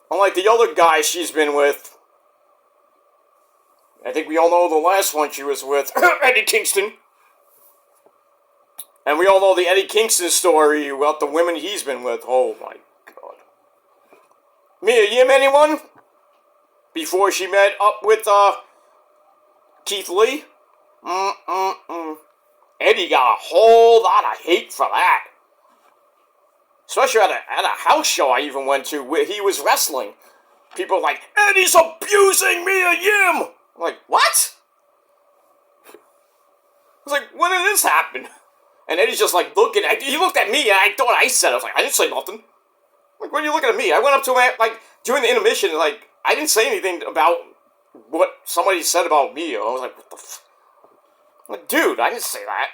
Unlike the other guy she's been with. I think we all know the last one she was with, Eddie Kingston. And we all know the Eddie Kingston story about the women he's been with. Oh my god. Mia Yim, anyone? before she met up with Keith Lee. Eddie got a whole lot of hate for that. Especially at a house show I even went to where he was wrestling. People were like, Eddie's abusing Mia Yim! I'm like, what? I was like, when did this happen? And Eddie's just like looking at, he looked at me and I thought I said it. I was like, I didn't say nothing. Like, what are you looking at me? I went up to him, like, during the intermission, like, I didn't say anything about what somebody said about Mia. I was like, what the f... Like, dude, I didn't say that.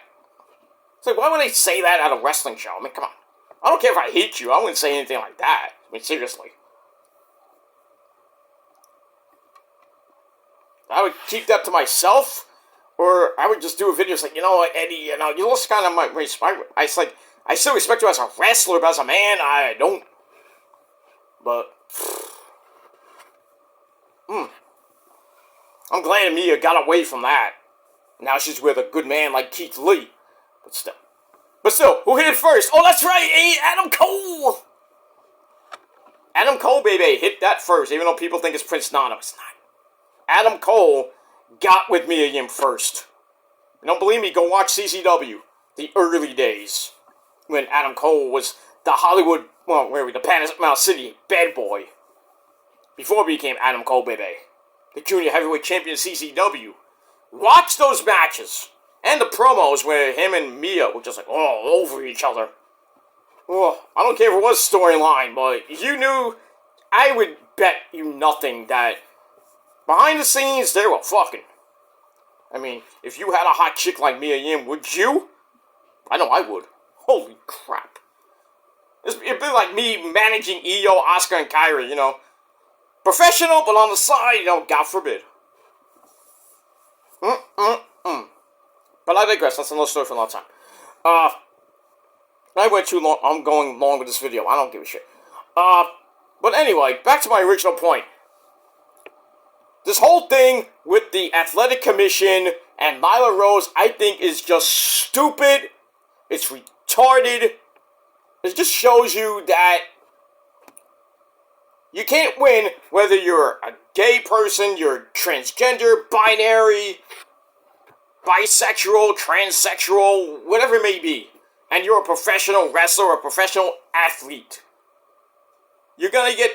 It's like, why would I say that at a wrestling show? I mean, come on. I don't care if I hate you. I wouldn't say anything like that. I mean, seriously. I would keep that to myself, or I would just do a video like, you know what, Eddie, you know, you lost kind of my respect. I still respect you as a wrestler, but as a man, I don't. But, I'm glad Mia got away from that. Now she's with a good man like Keith Lee. But still, who hit it first? Oh, that's right, Adam Cole! Adam Cole, baby, hit that first, even though people think it's Prince Nana. It's not. Adam Cole got with Mia Yim first. You don't believe me? Go watch CCW. The early days. When Adam Cole was the Hollywood, well, where are we? The Panama City bad boy. Before he became Adam Cole, baby. The junior heavyweight champion of CCW. Watch those matches. And the promos where him and Mia were just like all over each other. Oh, I don't care if it was storyline, but you knew, I would bet you nothing that behind the scenes they were fucking. I mean, if you had a hot chick like Mia Yim, would you? I know I would. Holy crap. It'd be like me managing Io, Oscar, and Kyrie, you know. Professional, but on the side, you know, God forbid. But I digress. That's another story for another time. I went too long. I'm going long with this video. I don't give a shit. But anyway, back to my original point. This whole thing with the Athletic Commission and Nyla Rose, I think, is just stupid. It's retarded. It just shows you that you can't win whether you're a gay person, you're transgender, binary, bisexual, transsexual, whatever it may be, and you're a professional wrestler or a professional athlete. You're gonna get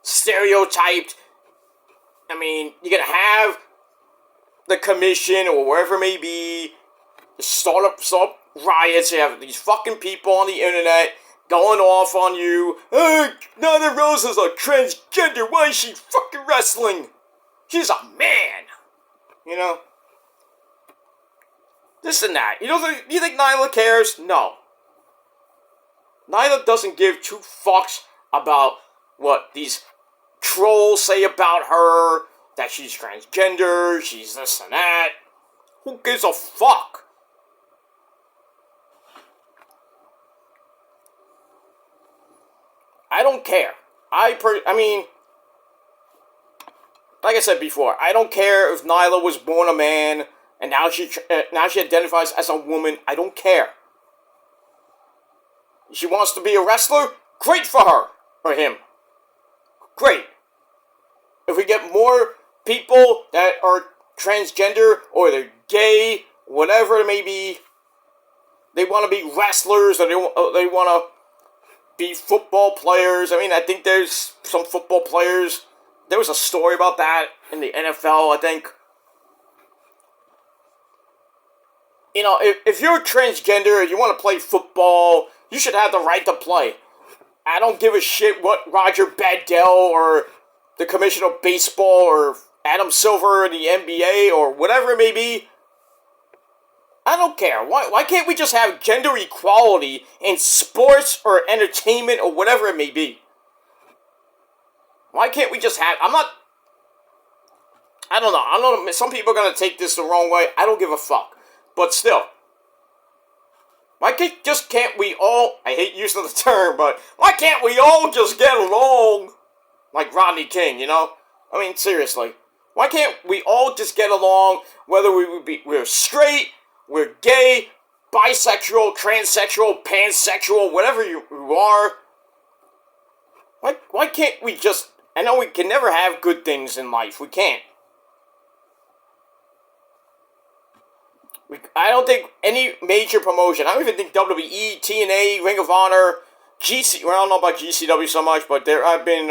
stereotyped. I mean, you're gonna have the commission or wherever it may be start up riots. You have these fucking people on the internet going off on you. Nyla Rose is a transgender. Why is she fucking wrestling? She's a man. You know? This and that. You think Nyla cares? No. Nyla doesn't give two fucks about what these trolls say about her, that she's transgender, she's this and that. Who gives a fuck? I don't care. I mean, like I said before, I don't care if Nyla was born a man and now she identifies as a woman. I don't care. She wants to be a wrestler? Great for her. Or him. Great. If we get more people that are transgender or they're gay, whatever it may be, they want to be wrestlers or they want to be football players. I mean, I think there's some football players. There was a story about that in the NFL, I think. You know, if you're transgender and you want to play football, you should have the right to play. I don't give a shit what Roger Goodell or the Commissioner of Baseball or Adam Silver in the NBA or whatever it may be. I don't care. Why can't we just have gender equality in sports or entertainment or whatever it may be? Why can't we just have... I don't know. Some people are going to take this the wrong way. I don't give a fuck. But still. Why can't we all... I hate using the term, but... Why can't we all just get along? Like Rodney King, you know? I mean, seriously. Why can't we all just get along, whether we're straight, we're gay, bisexual, transsexual, pansexual, whatever you are? Why can't we just I know we can never have good things in life. We can't. I don't think any major promotion, I don't even think WWE, TNA, Ring of Honor, GC, well, I don't know about GCW so much, but there have been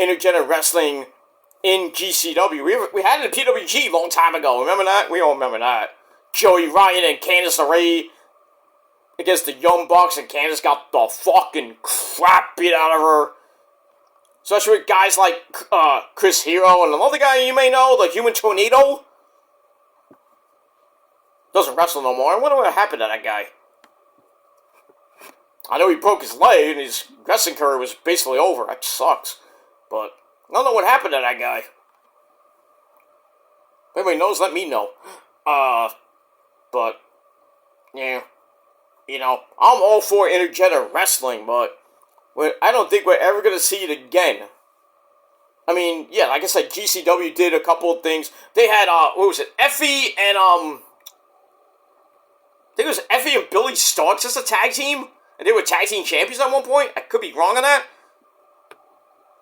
intergender wrestling in GCW. We had it in PWG a long time ago. Remember that? We all remember that. Joey Ryan and Candice LeRae against the Young Bucks, and Candice got the fucking crap beat out of her. Especially with guys like Chris Hero and another guy you may know, the Human Tornado. Doesn't wrestle no more. I wonder what happened to that guy. I know he broke his leg and his wrestling career was basically over. That sucks. But I don't know what happened to that guy. If anybody knows, let me know. But, yeah. You know, I'm all for intergender wrestling, but I don't think we're ever going to see it again. I mean, yeah, like I said, GCW did a couple of things. They had, what was it, Effie and, I think it was Effie and Billy Starks as a tag team, and they were tag team champions at one point. I could be wrong on that.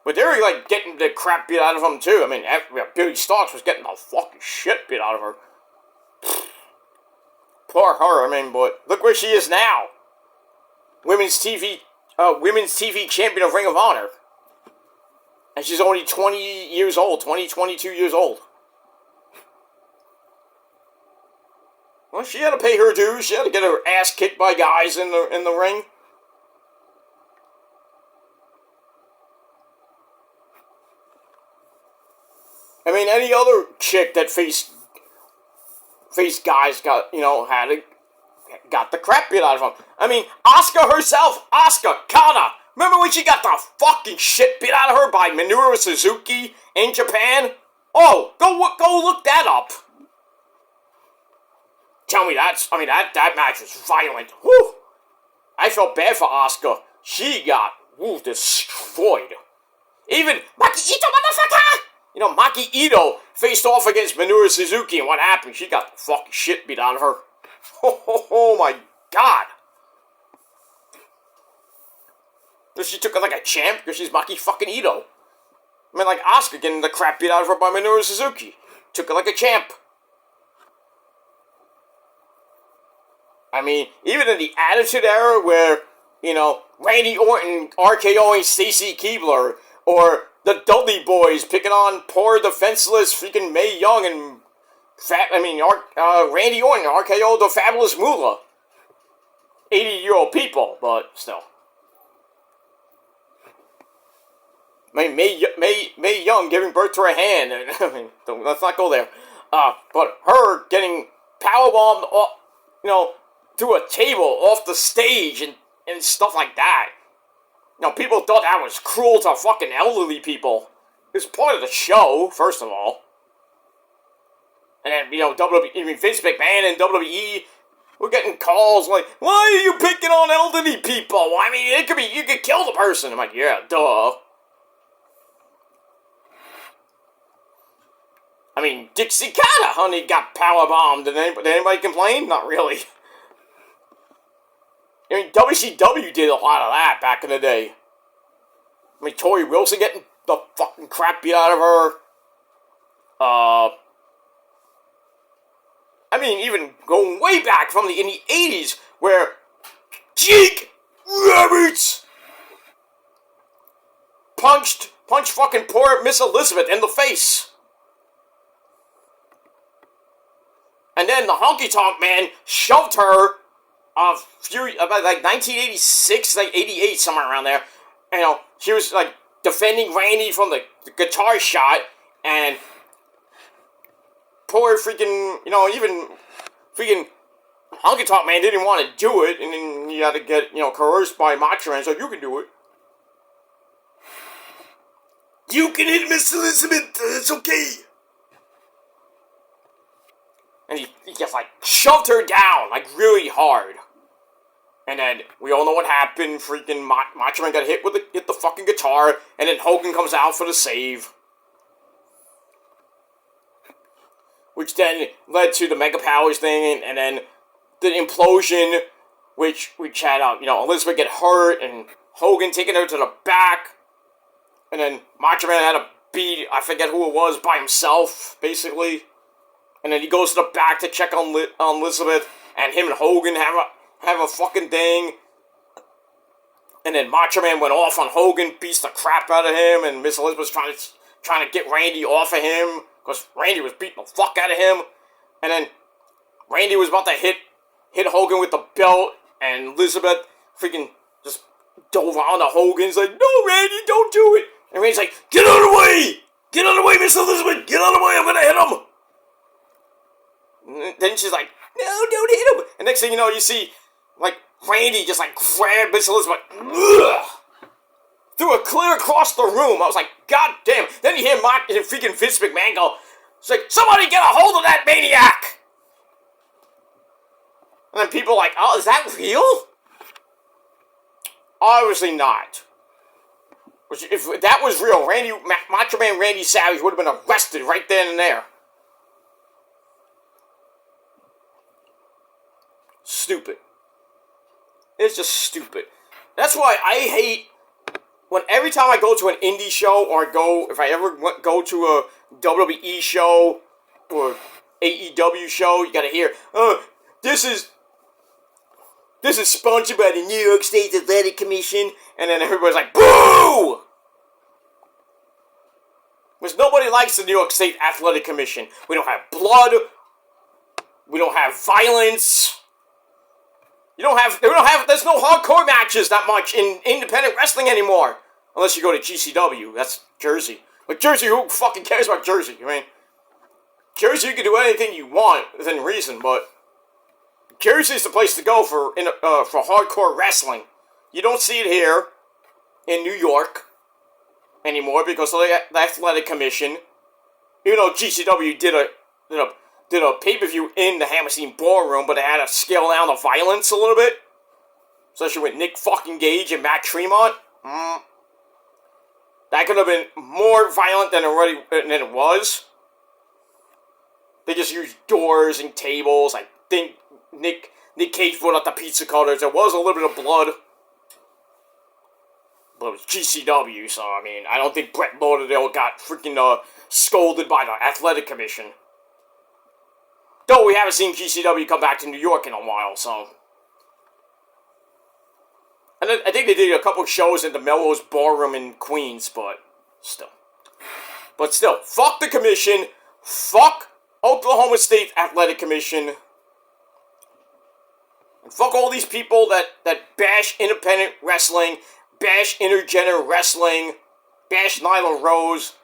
But they were, like, getting the crap beat out of them, too. I mean, Billy Starks was getting the fucking shit beat out of her. Poor her, I mean, but look where she is now. Women's TV champion of Ring of Honor. And she's only 20 years old, 22 years old. Well, she had to pay her dues. She had to get her ass kicked by guys in the ring. I mean, any other chick that faced guys got the crap beat out of them. I mean, Asuka herself, Asuka Kana. Remember when she got the fucking shit beat out of her by Minoru Suzuki in Japan? Oh, go look that up. Tell me that match was violent. Whew. I felt bad for Asuka. She got destroyed. Even Maki Ito, motherfucker! You know, Maki Ito faced off against Minoru Suzuki, and what happened? She got the fucking shit beat out of her. Oh my god. So she took her like a champ because she's Maki fucking Ito. I mean, like Asuka getting the crap beat out of her by Minoru Suzuki. Took her like a champ. I mean, even in the Attitude Era where, you know, Randy Orton RKOing Stacy Keibler, or the Dudley Boys picking on poor defenseless freaking Mae Young and Randy Orton RKO the Fabulous Moolah. 80-year-old people, but still. I mean, Mae Young giving birth to her hand. I mean, let's not go there. But her getting powerbombed, through a table off the stage and stuff like that. You know, people thought that was cruel to fucking elderly people. It's part of the show, first of all. And then, you know, Vince McMahon and WWE were getting calls like, why are you picking on elderly people? I mean, you could kill the person. I'm like, yeah, duh. I mean, Dixie Carter, honey, got powerbombed. Did anybody complain? Not really. I mean, WCW did a lot of that back in the day. I mean, Tori Wilson getting the fucking crap beat out of her. I mean, even going way back in the 80s, where Jake Roberts punched fucking poor Miss Elizabeth in the face. And then the Honky Tonk Man shoved her about like 1986, like 88, somewhere around there. You know, she was like defending Randy from the guitar shot, and poor freaking, even freaking Honky Tonk Man didn't want to do it, and then he had to get, coerced by Macho Man, so you can do it. You can hit Miss Elizabeth, it's okay. And he just, shoved her down, really hard. And then, we all know what happened. Freaking Macho Man got hit the fucking guitar. And then Hogan comes out for the save. Which then led to the Mega Powers thing. And then the implosion. Which had, Elizabeth get hurt. And Hogan taking her to the back. And then Macho Man had to beat, I forget who it was, by himself, basically. And then he goes to the back to check on Elizabeth, and him and Hogan have a fucking thing. And then Macho Man went off on Hogan, beats the crap out of him, and Miss Elizabeth's trying to get Randy off of him, because Randy was beating the fuck out of him. And then Randy was about to hit Hogan with the belt, and Elizabeth freaking just dove on to Hogan. He's like, no, Randy, don't do it. And Randy's like, get out of the way! Get out of the way, Miss Elizabeth! Get out of the way, I'm gonna hit him! And then she's like, no, don't hit him! And next thing you know, you see, like, Randy just, like, grabbed Miss Elizabeth, ugh, threw it clear across the room. I was like, God damn. Then you hear freaking Vince McMahon go, it's like, somebody get a hold of that maniac! And then people are like, oh, is that real? Obviously not. If that was real, Macho Man Randy Savage would have been arrested right then and there. Stupid. It's just stupid. That's why I hate when every time I go to an indie show, or if I ever go to a WWE show or AEW show, you gotta hear, this is sponsored by the New York State Athletic Commission, and then everybody's like, boo! Because nobody likes the New York State Athletic Commission. We don't have blood. We don't have violence. There's no hardcore matches that much in independent wrestling anymore. Unless you go to GCW. That's Jersey. But Jersey, who fucking cares about Jersey? I mean, Jersey, you can do anything you want within reason, but Jersey's the place to go for hardcore wrestling. You don't see it here in New York anymore because of the Athletic Commission. Even though GCW did a pay-per-view in the Hammerstein Ballroom, but they had to scale down the violence a little bit. Especially with Nick fucking Gage and Matt Tremont. That could have been more violent than it was. They just used doors and tables. I think Nick Cage brought out the pizza cutters. There was a little bit of blood. But it was GCW, so I mean, I don't think Bret Lauderdale got freaking scolded by the Athletic Commission. Though we haven't seen GCW come back to New York in a while, so. And I think they did a couple shows in the Melrose Ballroom in Queens, but still. Fuck the commission. Fuck Oklahoma State Athletic Commission. And fuck all these people that bash independent wrestling, bash intergender wrestling, bash Nyla Rose.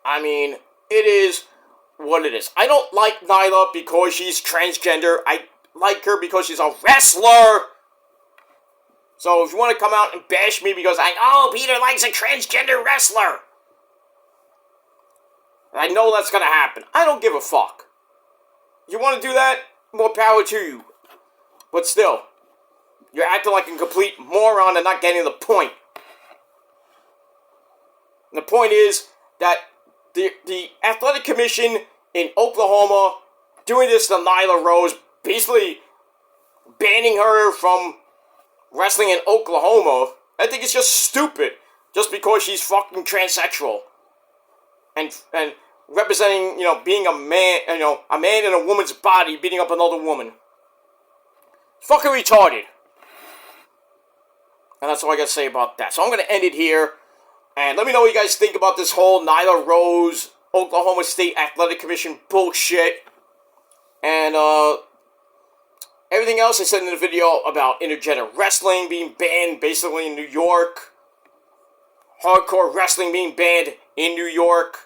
I mean, it is what it is. I don't like Nyla because she's transgender. I like her because she's a wrestler. So if you want to come out and bash me because Peter likes a transgender wrestler. I know that's going to happen. I don't give a fuck. You want to do that? More power to you. But still, you're acting like a complete moron and not getting the point. And the point is that the Athletic Commission in Oklahoma doing this to Nyla Rose, basically banning her from wrestling in Oklahoma, I think it's just stupid. Just because she's fucking transsexual. And representing, being a man, a man in a woman's body beating up another woman. Fucking retarded. And that's all I gotta say about that. So I'm gonna end it here. And let me know what you guys think about this whole Nyla Rose, Oklahoma State Athletic Commission bullshit. And, everything else I said in the video about intergender wrestling being banned basically in New York. Hardcore wrestling being banned in New York.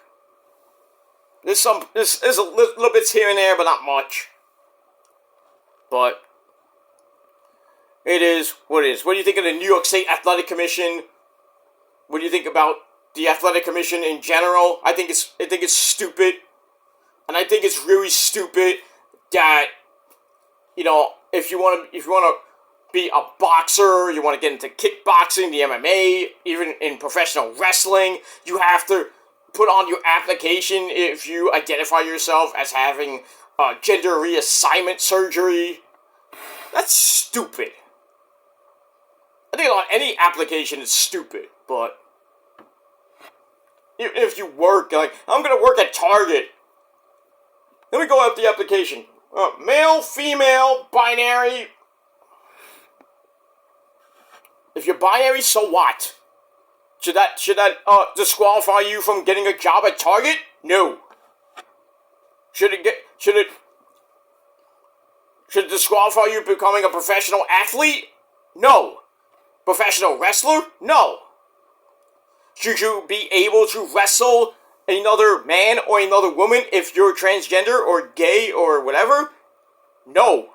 There's a little bits here and there, but not much. But it is what it is. What do you think of the New York State Athletic Commission? What do you think about the Athletic Commission in general? I think it's stupid. And I think it's really stupid that, if you want to be a boxer, you want to get into kickboxing, the MMA, even in professional wrestling, you have to put on your application if you identify yourself as having gender reassignment surgery. That's stupid. I think on any application is stupid. but even if you work, like, I'm gonna work at Target. Let me go out the application. Male, female, binary. If you're binary, so what? Should that disqualify you from getting a job at Target? No. Should it disqualify you becoming a professional athlete? No. Professional wrestler? No. Should you be able to wrestle another man or another woman if you're transgender or gay or whatever? No.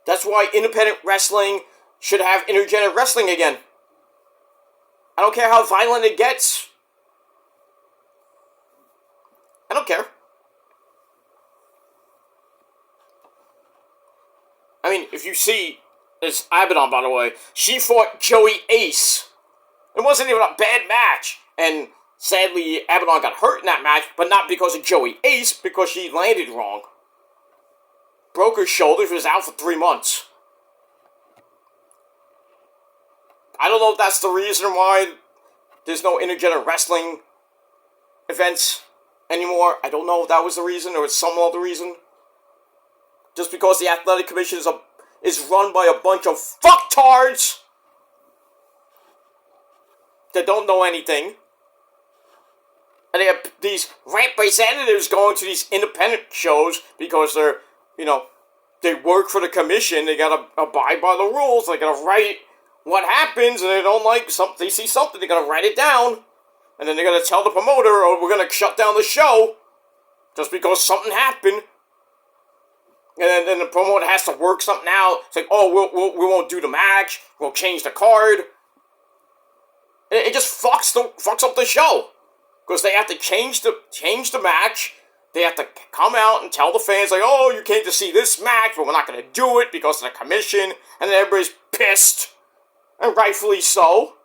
That's why independent wrestling should have intergender wrestling again. I don't care how violent it gets. I don't care. I mean, if you see this Abaddon, by the way, she fought Joey Ace. It wasn't even a bad match. And sadly, Abaddon got hurt in that match, but not because of Joey Ace, because she landed wrong. Broke her shoulders, was out for 3 months. I don't know if that's the reason why there's no intergender wrestling events anymore. I don't know if that was the reason or it's some other reason. Just because the athletic commission is run by a bunch of fucktards that don't know anything. And they have these representatives going to these independent shows because they're, they work for the commission. They gotta abide by the rules. They gotta write what happens, and they don't like something. They see something, they gotta write it down, and then they gotta tell the promoter, "Oh, we're gonna shut down the show just because something happened." And then the promoter has to work something out. It's like, "Oh, we won't do the match. We'll change the card." It just fucks up the show because they have to change the match. They have to come out and tell the fans, like, "Oh, you came to see this match, but we're not going to do it because of the commission." And then everybody's pissed. And rightfully so.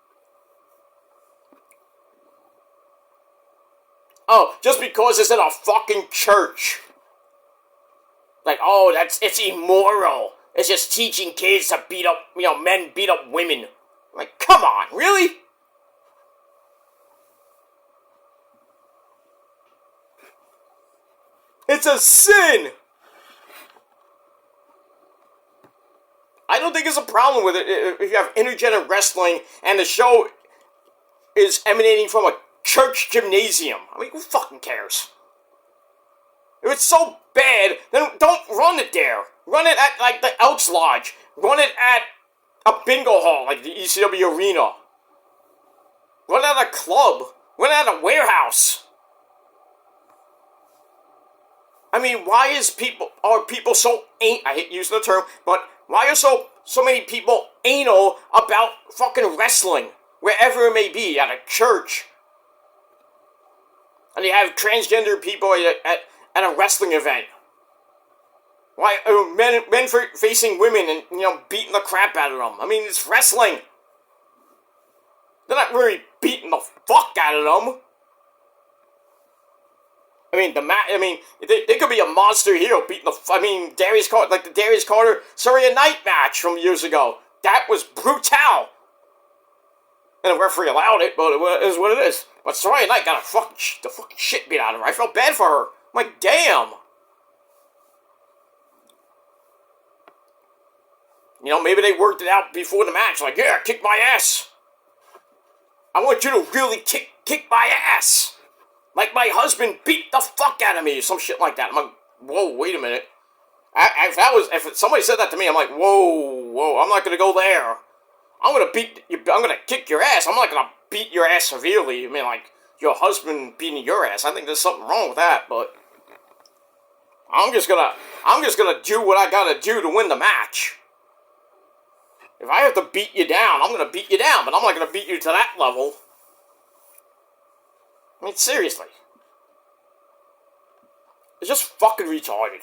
Oh, just because it's in a fucking church. Like, oh, it's immoral. It's just teaching kids to beat up, men beat up women. Like, come on, really? It's a sin! I don't think there's a problem with it if you have intergender wrestling and the show is emanating from a church gymnasium. I mean, who fucking cares? If it's so bad, then don't run it there. Run it at, like, the Elks Lodge. Run it at a bingo hall, like the ECW Arena. Run it at a club. Run it at a warehouse. I mean, why are people so I hate using the term, but why are so many people anal about fucking wrestling, wherever it may be, at a church? And you have transgender people at a wrestling event. Why are men facing women and, beating the crap out of them? I mean, it's wrestling. They're not really beating the fuck out of them. I mean, they could be a monster hero beating Darius Carter, like the Darius Carter Surya Knight match from years ago. That was brutal. And the referee allowed it, but it is what it is. But Surya Knight got the fucking shit beat out of her. I felt bad for her. I'm like, damn. Maybe they worked it out before the match. Like, yeah, kick my ass. I want you to really kick my ass. Like my husband beat the fuck out of me, some shit like that. I'm like, whoa, wait a minute. If somebody said that to me, I'm like, whoa, I'm not gonna go there. I'm gonna kick your ass. I'm not gonna beat your ass severely. I mean, like, your husband beating your ass. I think there's something wrong with that, but I'm just gonna do what I gotta do to win the match. If I have to beat you down, I'm gonna beat you down, but I'm not gonna beat you to that level. I mean, seriously. It's just fucking retarded.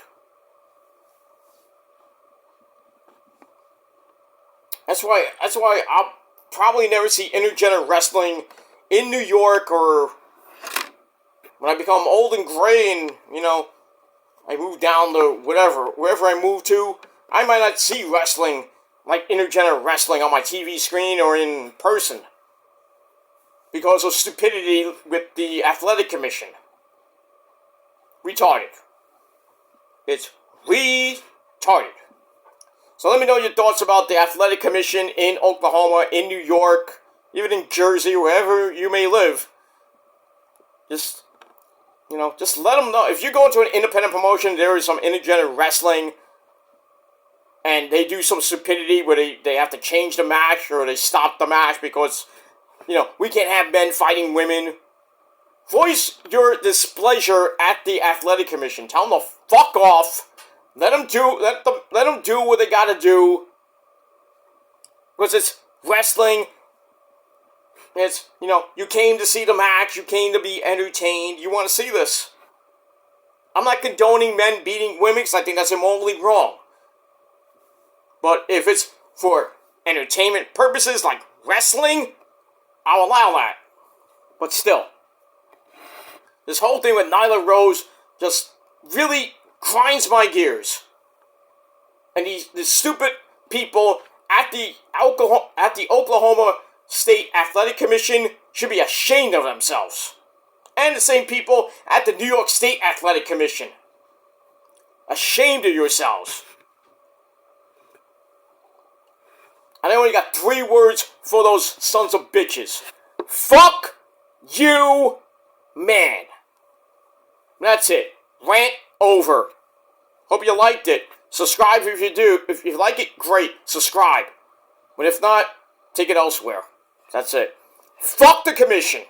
That's why I'll probably never see intergender wrestling in New York, or when I become old and gray and, I move down to wherever I move to, I might not see wrestling like intergender wrestling on my TV screen or in person because of stupidity with the athletic commission. Retarded. It's retarded. So let me know your thoughts about the athletic commission in Oklahoma, in New York, even in Jersey, wherever you may live. Just let them know. If you go into an independent promotion, there is some intergender wrestling, and they do some stupidity where they have to change the match or they stop the match because, we can't have men fighting women. Voice your displeasure at the athletic commission. Tell them to fuck off. Let them do what they gotta do. Because it's wrestling. It's, you came to see the match. You came to be entertained. You want to see this. I'm not condoning men beating women because I think that's immorally wrong. But if it's for entertainment purposes like wrestling, I'll allow that. But still. This whole thing with Nyla Rose just really grinds my gears. And these stupid people at the Oklahoma State Athletic Commission should be ashamed of themselves. And the same people at the New York State Athletic Commission. Ashamed of yourselves. And I only got 3 words for those sons of bitches. Fuck you, man. That's it. Rant over. Hope you liked it. Subscribe if you do. If you like it, great. Subscribe. But if not, take it elsewhere. That's it. Fuck the commission.